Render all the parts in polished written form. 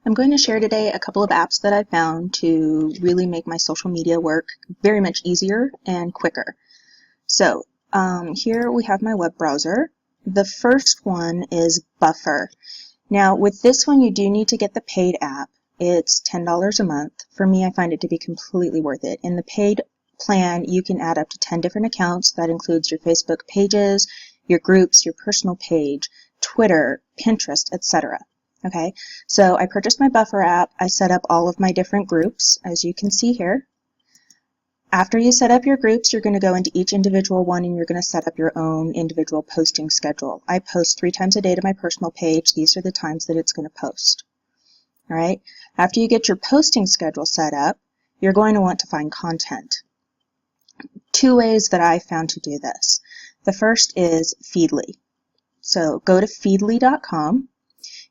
I'm going to share today a couple of apps that I found to really make my social media work very much easier and quicker. So here we have my web browser. The first one is Buffer. Now with this one you do need to get the paid app. It's $10 a month. For me, I find it to be completely worth it. In the paid plan you can add up to 10 different accounts. That includes your Facebook pages, your groups, your personal page, Twitter, Pinterest, etc. Okay, so I purchased my Buffer app. I set up all of my different groups, as you can see here. After you set up your groups, you're going to go into each individual one and you're going to set up your own individual posting schedule. I post 3 times a day to my personal page. These are the times that it's going to post. All right, after you get your posting schedule set up, you're going to want to find content. 2 ways that I found to do this. The first is Feedly. So go to feedly.com.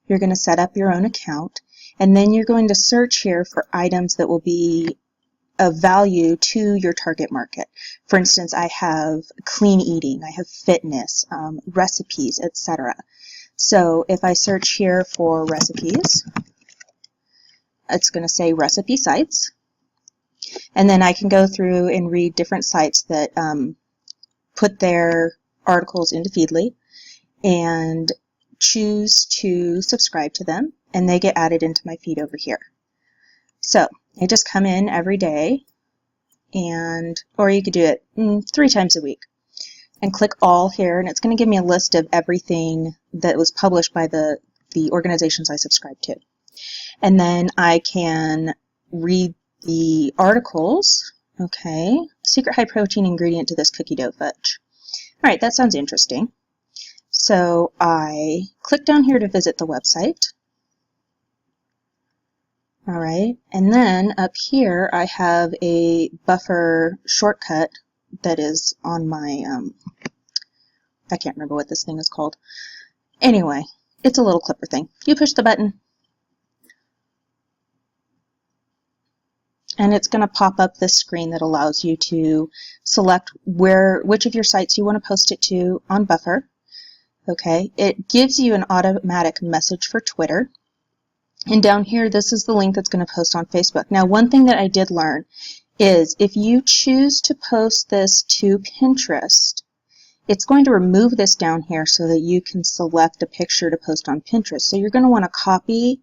You're going to set up your own account, and then you're going to search here for items that will be of value to your target market. For instance, I have clean eating, I have fitness, recipes, etc. So if I search here for recipes, it's going to say recipe sites, and then I can go through and read different sites that put their articles into Feedly and choose to subscribe to them, and they get added into my feed over here. So I just come in every day, or you could do it 3 times a week, and click all here, and it's going to give me a list of everything that was published by the organizations I subscribe to. And then I can read the articles. Okay, secret high protein ingredient to this cookie dough fudge. All right, that sounds interesting. So I click down here to visit the website. All right, and then up here I have a Buffer shortcut that is on my, I can't remember what this thing is called. Anyway, it's a little clipper thing. You push the button, and it's going to pop up this screen that allows you to select which of your sites you want to post it to on Buffer. Okay, it gives you an automatic message for Twitter. And down here, this is the link that's going to post on Facebook. Now, one thing that I did learn is if you choose to post this to Pinterest, it's going to remove this down here so that you can select a picture to post on Pinterest. So you're going to want to copy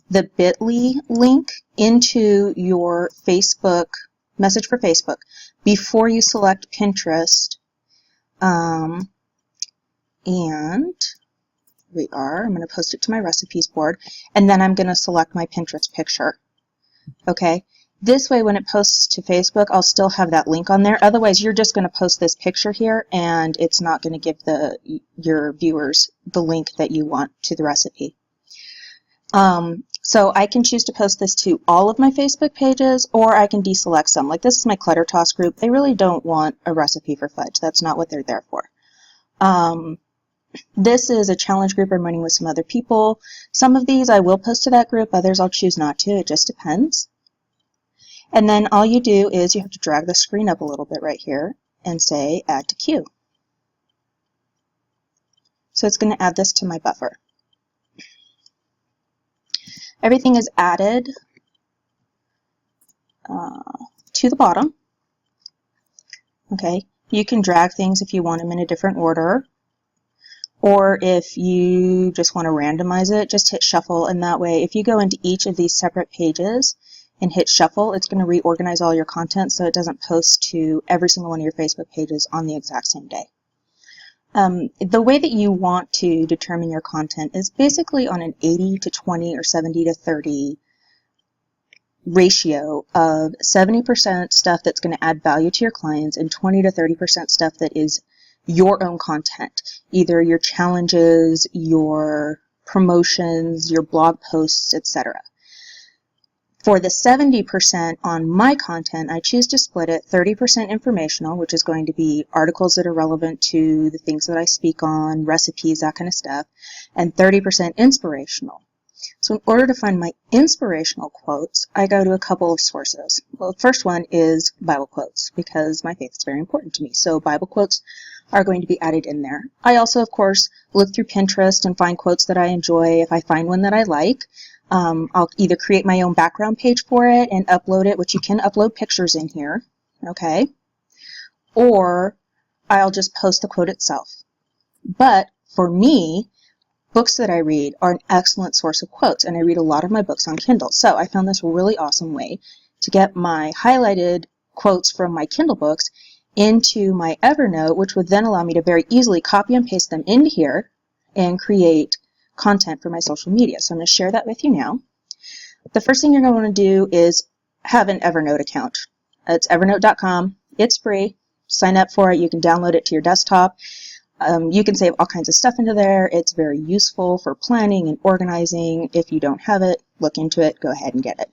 the bit.ly link into your Facebook message for Facebook before you select Pinterest. And I'm going to post it to my recipes board, and then I'm going to select my Pinterest picture. Okay, this way when it posts to Facebook, I'll still have that link on there. Otherwise, you're just going to post this picture here, and it's not going to give your viewers the link that you want to the recipe. So I can choose to post this to all of my Facebook pages, or I can deselect some. Like this is my Clutter Toss group. They really don't want a recipe for fudge. That's not what they're there for. This is a challenge group I'm running with some other people. Some of these I will post to that group, others I'll choose not to. It just depends. And then all you do is you have to drag the screen up a little bit right here and say add to queue. So it's going to add this to my Buffer. Everything is added to the bottom. Okay, you can drag things if you want them in a different order. Or if you just want to randomize it, just hit shuffle, and that way if you go into each of these separate pages and hit shuffle, it's going to reorganize all your content so it doesn't post to every single one of your Facebook pages on the exact same day. The way that you want to determine your content is basically on an 80 to 20 or 70 to 30 ratio of 70% stuff that's going to add value to your clients and 20 to 30% stuff that is your own content, either your challenges, your promotions, your blog posts, etc. For the 70% on my content, I choose to split it 30% informational, which is going to be articles that are relevant to the things that I speak on, recipes, that kind of stuff, and 30% inspirational. So in order to find my inspirational quotes, I go to a couple of sources. Well, the first one is Bible quotes, because my faith is very important to me. So Bible quotes are going to be added in there. I also, of course, look through Pinterest and find quotes that I enjoy. If I find one that I like, I'll either create my own background page for it and upload it, which you can upload pictures in here, okay? Or I'll just post the quote itself. But for me, books that I read are an excellent source of quotes, and I read a lot of my books on Kindle. So I found this really awesome way to get my highlighted quotes from my Kindle books into my Evernote, which would then allow me to very easily copy and paste them into here and create content for my social media. So I'm going to share that with you now. The first thing you're going to want to do is have an Evernote account. It's evernote.com. It's free. Sign up for it. You can download it to your desktop. You can save all kinds of stuff into there. It's very useful for planning and organizing. If you don't have it, look into it. Go ahead and get it.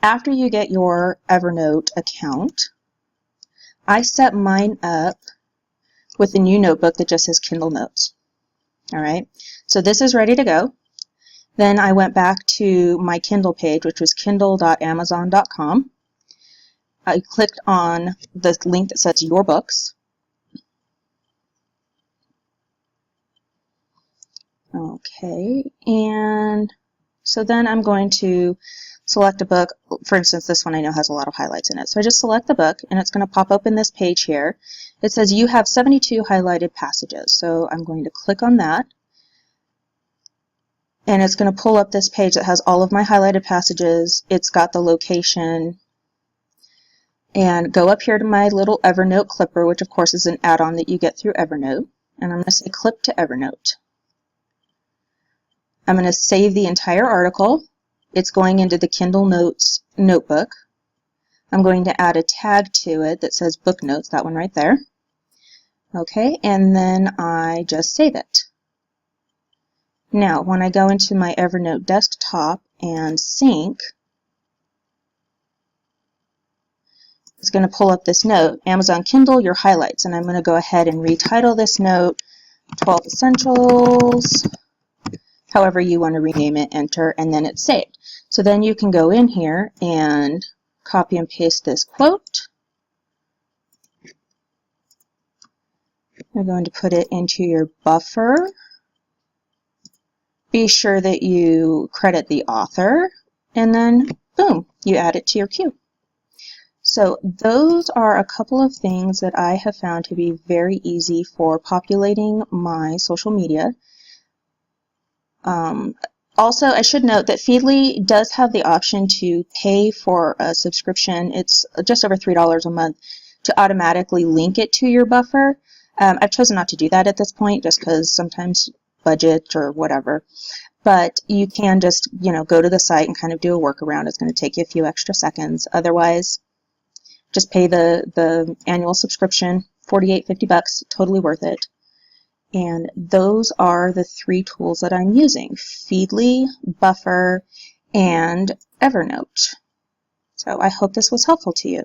After you get your Evernote account, I set mine up with a new notebook that just says Kindle Notes. All right, so this is ready to go. Then I went back to my Kindle page, which was kindle.amazon.com. I clicked on the link that says Your Books. Okay, and so then I'm going to select a book. For instance, this one I know has a lot of highlights in it. So I just select the book, and it's going to pop up in this page here. It says you have 72 highlighted passages. So I'm going to click on that, and it's going to pull up this page that has all of my highlighted passages. It's got the location, and go up here to my little Evernote clipper, which of course is an add-on that you get through Evernote, and I'm going to say clip to Evernote. I'm going to save the entire article. It's going into the Kindle Notes notebook. I'm going to add a tag to it that says Book Notes, that one right there. Okay, and then I just save it. Now, when I go into my Evernote desktop and sync, it's going to pull up this note, Amazon Kindle, your highlights, and I'm going to go ahead and retitle this note, 12 Essentials, however you want to rename it, enter, and then it's saved. So then you can go in here and copy and paste this quote. You're going to put it into your buffer. Be sure that you credit the author, and then boom, you add it to your queue. So those are a couple of things that I have found to be very easy for populating my social media. Also, I should note that Feedly does have the option to pay for a subscription. It's just over $3 a month to automatically link it to your buffer. I've chosen not to do that at this point just because sometimes budget or whatever. But you can just, go to the site and kind of do a workaround. It's going to take you a few extra seconds. Otherwise, just pay the annual subscription, $48, $50, totally worth it. And those are the 3 tools that I'm using, Feedly, Buffer, and Evernote. So I hope this was helpful to you.